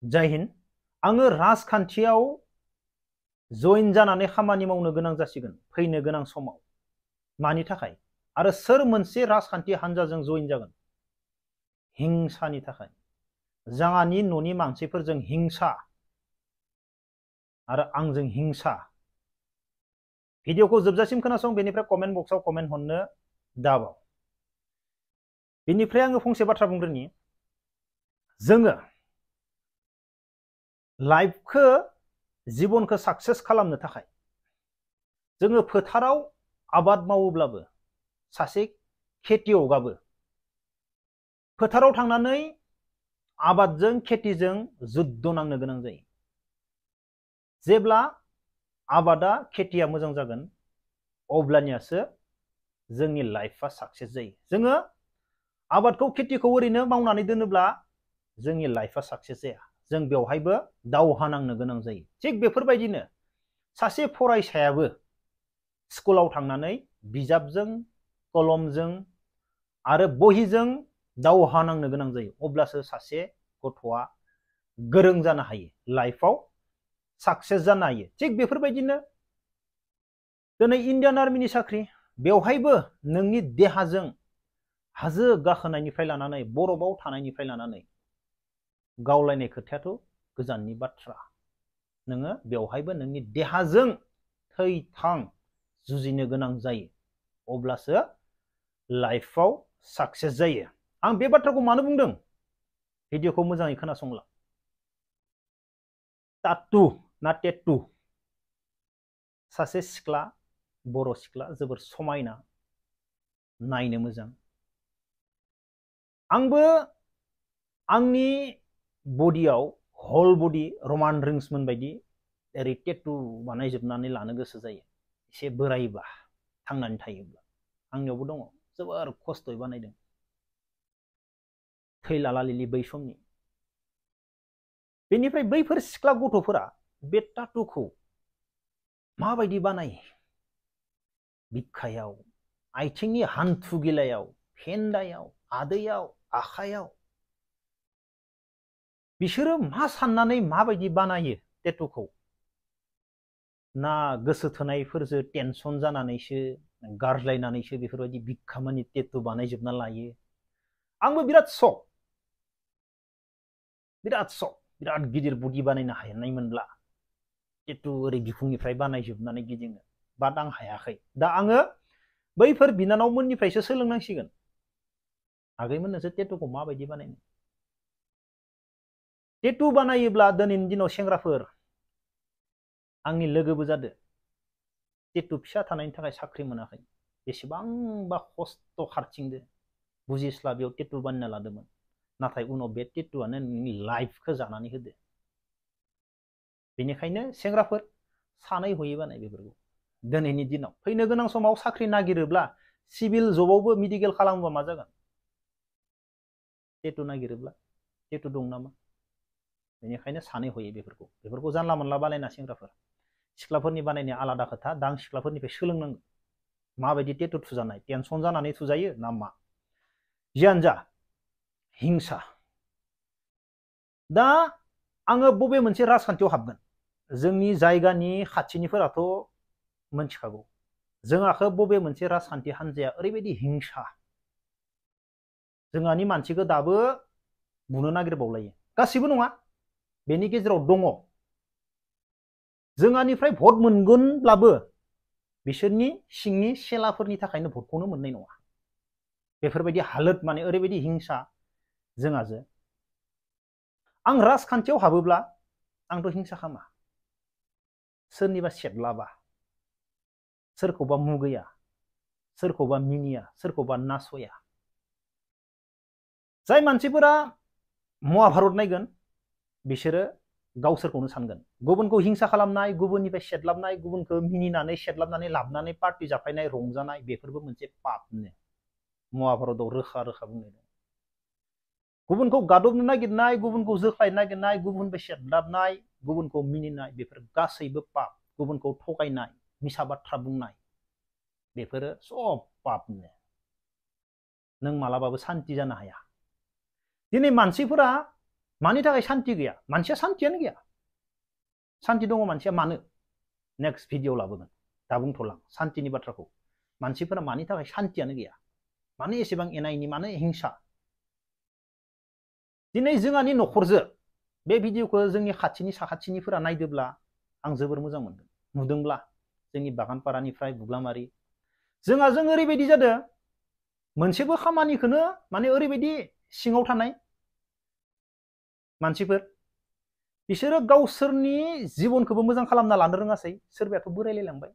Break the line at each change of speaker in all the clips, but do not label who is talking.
जय हिन्द। आङो राजखान्थियाव जइन जानानै खामानि मावनो गोनां जासिगोन फैनो गोनां समाव। मानि थाखाय आरो सोर मोनसे राजखान्थि हान्जाजों जइन जागोन? हिंसानि थाखाय। जोंहानि न'नि मानसिफोरजों हिंसा आरो आंजों हिंसा। भिडिअखौ जोबजासिम खोनासं, बेनिफ्राय कमेन्ट बक्सआव कमेन्ट हरनो दाबाव। बेनिफ्राय आङो फंसे बाथ्रा बुंग्रोनि। जोङो लाइफखौ जीबनखौ साक्सेस खालामनो थाखाय जोङो फोथाराव आबाद मावोब्लाबो सासे खेतियगाबो फोथाराव थांनानै आबादजों खेतिजों जुद्ध नांनो गोनां जायो। जेब्ला आबादा खेतिया मोजां जागोन अब्लानियासो जोंनि लाइफआ साक्सेस जायो। जोङो आबादखौ खेतिखौ ओरैनो मावनानै दोनोब्ला जोंनि लाइफआ साक्सेस जाया। जों बेवहायबो दावहा नांनो गोनां जायो। थिग बेफोरबायदिनो सासे फरायसायाबो स्कुलाव थांनानै बिजाबजों कलमजों आरो बहिजों दावहा नांनो गोनां जायो। अब्लासो सासे गथ'आ गोरों जानो हायो, लाइफआव साक्सेस जानो हायो। थिग बेफोरबायदिनो दिनै इन्डियान आर्मिनि साख्रि, बेवहायबो नोंनि देहाजों हाजो गाखोनायनिफ्राय लानानै बरफआव थानायनिफ्राय लानानै गावलायनाय खोथायाथ' गोजाननि बाथ्रा। नोङो बेवहायबो नोंनि देहाजों थै थां जुजिनो गोनां जायो। अब्लासो लाइफआव साक्सेस जायो। आं बे बाथ्राखौ मानो बुंदों? भिडिअखौ मोजाङै खोनासंला। टाटु ना टेटु, सासे सिख्ला, बर' सिख्ला, जोबोर समायना, नायनो मोजां। आंबो आंनि बडियाव हल बडि रमान रिंसमोन बायदि ओरै टेटु बानायजोबनानै लानो गोसो जायो। एसे बोरायबा थांनानै थायोब्ला। आंनियावबो दङ, जोबोर खस्थ'यै बानायदों, थै लाला लिलि बै समनि। बेनिफ्राय बैफोर सिख्ला गथ'फोरा बे टाटुखौ माबायदि बानायो? बिखायाव, आथिंनि हान्थु गिलायाव, फेन्दायाव, आदैयाव, आखायाव। बिसोरो मा साननानै माबायदि बानायो टेटुखौ? ना गोसो थोनायफोरजों टेनसन जानानैसो गारज्लायनानैसो बेफोरबायदि बिखामानि टेटु बानायजोबना लायो? आंबो बिराद सक, बिराद गिदिर बडि बानायनो हानायमोनब्ला टेटु ओरै बिखुंनिफ्राय बानायजोबनानै गिदिङो। बाट आं हायाखै। दा आङो बैफोर बिनानावमोननिफ्रायसो सोलोंनांसिगोन। आगैमोन नोंसोर टेटुखौ माबायदि बानायनो? टेटु बानायोब्ला दिनैनि दिनाव सेंग्राफोर, आंनि लोगोबो जादो, टेटु फिसा थानायनि थाखाय साख्रि मोनाखै। बेसेबांबा खस्थ' खारथिंदो, बुजिस्लाबियाव टेटु बानायना लादोंमोन। नाथाय उनाव बे टेटुआनो नोंनि लाइफखौ जानानै होदो। बेनिखायनो सेंग्राफोर सानै हयै बानाय बेफोरखौ। दिनैनि दिनाव फैनो गोनां समाव साख्रि नागिरोब्ला सिभिल जबावबो मेडिकेल खालामोबा मा जागोन? टेटु नागिरोब्ला टेटु दं नामा? बेनिखायनो सानै हयै बेफोरखौ जानला मोनला बानायना सेंग्राफोर। सिख्लाफोरनि बानायनाया आलादा खोथा। दा आं सिख्लाफोरनिफ्राय सोलोंनांगौ माबायदि टेटु थुजानाय, टेनसन जानानै थुजायो ना मा। जियानो जा, हिंसा। दा आङो बबे मोनसे राजखान्थियाव हाबगोन? जोंनि जायगानि खाथिनिफोराथ' मोनथिखागौ जोंहाखौ बबे मोनसे राजखान्थि हान्जाया ओरैबायदि हिंसा, जोंहानि मानसिखौ दाबो बुनो नागिरबावलायो। गासिबो नङा, बेनि गेजेराव दङ। जोंहानिफ्राय भट मोनगोनब्लाबो बिसोरनि सिंनि सेलाफोरनि थाखायनो भटखौनो मोननाय नङा। बेफोरबायदि हालोद, माने ओरैबायदि हिंसा जोंहाजो। आं राजखान्थियाव हाबोब्ला आंथ' हिंसा खालामा। सोरनिबा सेदलाबा, सोरखौबा मुगैया, सोरखौबा मिनिया, सोरखौबा नासया। जाय मानसिफोरा महाभारत नायगोन बिसोरो गावसोरखौनो सानगोन। गुबुनखौ हिंसा खालामनाय, गुबुननिफ्राय सेदलाबनाय, गुबुनखौ मिनिनानै सेदलाबनानै लाबनानै पार्टि जाफायनाय, रंजानाय, बेफोरबो मोनसे पापनो। महाभारतआव रोखा रोखा बुंनाय दं। गुबुनखौ गादबनो नागिरनाय, गुबुनखौ जोख्लायनो नागिरनाय, गुबुननिफ्राय सेदलाबनाय, गुबुनखौ मिनिनाय, बेफोर गासैबो पाप। गुबुनखौ थगायनाय, मिसा बाथ्रा बुंनाय, बेफोरो सब पापनो। नों मालाबाबो सान्ति जानो हाया। दिनै मानसिफोरा मानि थाखाय शान्ति गैया मानसिया शान्तियानो गैया शान्ति दङ मानसिया मानो नेक्स्ट भिडिअ लाबोगोन दा बुंथ'लां शान्तिनि बाथ्राखौ मानसिफोरा मानि थाखाय शान्तियानो गैया मानो एसेबां एना एनि मानो हिंसा दिनै जोंहानि न'खरजों बे भिडिअखौ जोंनि खाथिनि साखाथिनिफोरा नायदोब्ला आं जोबोर मोजां मोनगोन नुदोंब्ला जोंनि बागानपारानिफ्राय बुग्लामारि जों ओरैबायदि जादों मोनसेबो खामानिखौनो माने ओरैबायदि सिङाव थानाय मानसिफोर बिसोरो गावसोरनि जिबनखौबो मोजां खालामना लानो रोङासै सोरबायाथ' बोरायलायलांबाय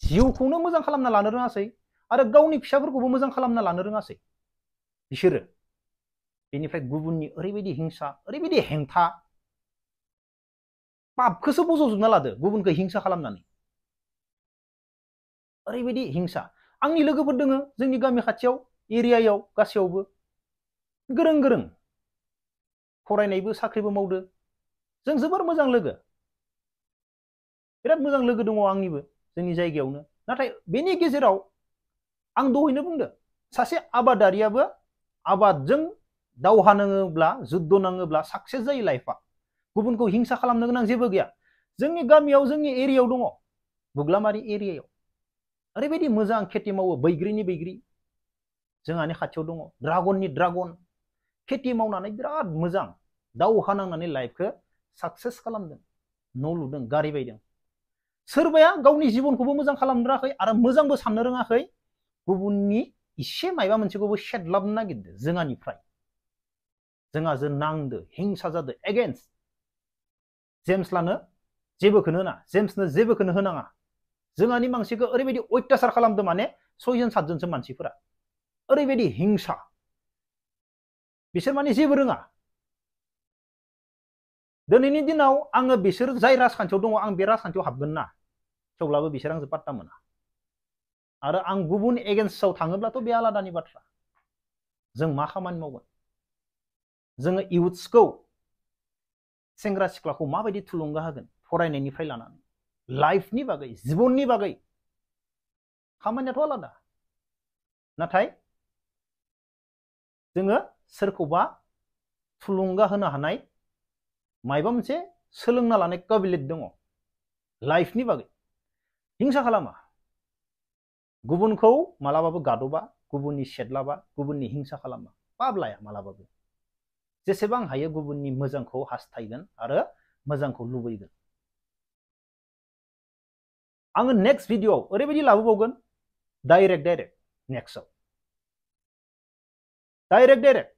जिउखौनो मोजां खालामना लानो रोङासै आरो गावनि फिसाफोरखौबो मोजां खालामना लानो रोङासै बिसोरो बेनिफ्राय गुबुननि ओरैबायदि हिंसा ओरैबायदि हेंथा पापखौसो बज'जोबना लादो गुबुनखौ हिंसा खालामनानै ओरैबायदि हिंसा आंनि लोगोफोर दोङो जोंनि गामि खाथियाव एरियायाव गासैयावबो गोरों गोरों फरायनायबो साख्रिबो मावदो जों जोबोर मोजां लोगो बिराद मोजां लोगो दङ आंनिबो जोंनि जायगायावनो नाथाय बेनि गेजेराव आं दहायनो बुंदों सासे आबादारियाबो आबादजों दावहा नाङोब्ला जुद्ध नाङोब्ला साक्सेस जायो लाइफआ गुबुनखौ हिंसा खालामनो गोनां जेबो गैया जोंनि गामियाव जोंनि एरियायाव दङ बुग्लामारि एरियायाव ओरैबायदि मोजां खेथि मावो बैग्रिनि बैग्रि जोंहानि खाथियाव दङ ड्रागननि ड्रागन खेथि मावनानै बिराद मोजां दावहा नांनानै लाइफखौ साक्सेस खालामदों न' लुदों गारि बायदों सोरबाया गावनि जिबनखौबो मोजां खालामनो रोङाखै आरो मोजांबो साननो रोङाखै गुबुननि इसे मायबा मोनसेखौबो सेदलाबनो नागिरदो जोंहानिफ्राय जोंहाजों नांदो हिंसा जादो एगेन्स्ट जेम्सलानो जेबोखौनो होना जेम्सनो जेबोखौनो होनाङा जोंहानि मानसिखौ ओरैबायदि अत्याचार खालामदो माने 6 जन 7 जनसो मानसिफोरा ओरैबायदि हिंसा बिसोर माने जेबो रोङा दिनैनि दिनाव आङो बिसोर जाय राजखान्थियाव दङ आं बे राजखान्थियाव हाबगोन ना थेवब्लाबो बिसोर आंजों पात्ता मोना आरो आं गुबुन एगेन्स्टआव थाङोब्लाथ' बे आलादानि बाथ्रा जों मा खामानि मावगोन जोङो इउथ्सखौ सेंग्रा सिख्लाखौ माबायदि थुलुंगा होगोन फरायनायनिफ्राय लानानै लाइफनि बागै जिबननि बागै खामानियाथ' आलादा नाथाय जोङो सोरखौबा थुलुंगा होनो हानाय मायबा मोनसे सोलोंना लानाय काबिलियत दङ लाइफनि बागै हिंसा खालामा गुबुनखौ मालाबाबो गादबा गुबुननि सेदलाबा गुबुननि हिंसा खालामा पाप लाया मालाबाबो जेसेबां हायो गुबुननि मोजांखौ हास्थायगोन आरो मोजांखौ लुबैगोन आङो नेक्स्ट भिडिअआव ओरैबायदि लाबोबावगोन डाइरेक्ट नेक्स्टआव डाइरेक्ट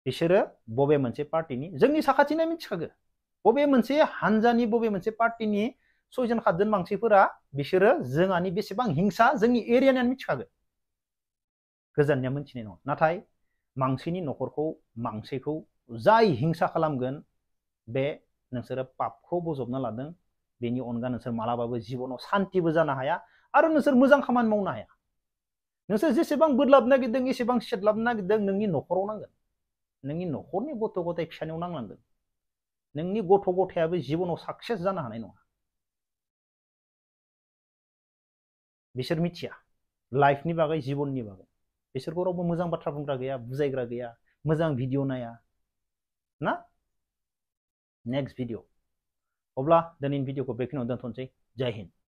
बिसोरो बबे मोनसे पार्टिनि जोंनि साखाथिनो मिथिखागो बबे मोनसे हानजानि बबे मोनसे पार्टिनि 6 जन 7 जन मानसिफोरा बिसोरो जोंहानि बेसेबां हिंसा जोंनि एरियानियानो मिथिखागो गोजाननिया मिथिनाय नङा नाथाय मानसिनि न'खरखौ मानसिखौ जाय हिंसा खालामगोन बे नोंसोरो पापखौ बजबना लादों बेनि अनगा नोंसोर मालाबाबो जिबनाव शान्तिबो जानो हाया आरो नोंसोर मोजां खामानि मावनो हाया नोंसोर जेसेबां बोदलाबनो नागिरदों एसेबां सेदलाबनो नागिरदों नोंनि न'खराव नांगोन नोंनि न'खरनि गथ' गथाय फिसानियाव नांलांगोन नोंनि गथ' गथायाबो जिबनाव साक्सेस जानो हानाय नङा बिसोर मिथिया लाइफनि बागै जिबननि बागै बिसोरखौ रावबो मोजां बाथ्रा बुंग्रा गैया बुजायग्रा गैया मोजां भिडिअ नाया ना नेक्स्ट भिडिअ अब्ला दिनैनि भिडिअखौ बेखिनियाव दोनथ'नोसै जय हिन्द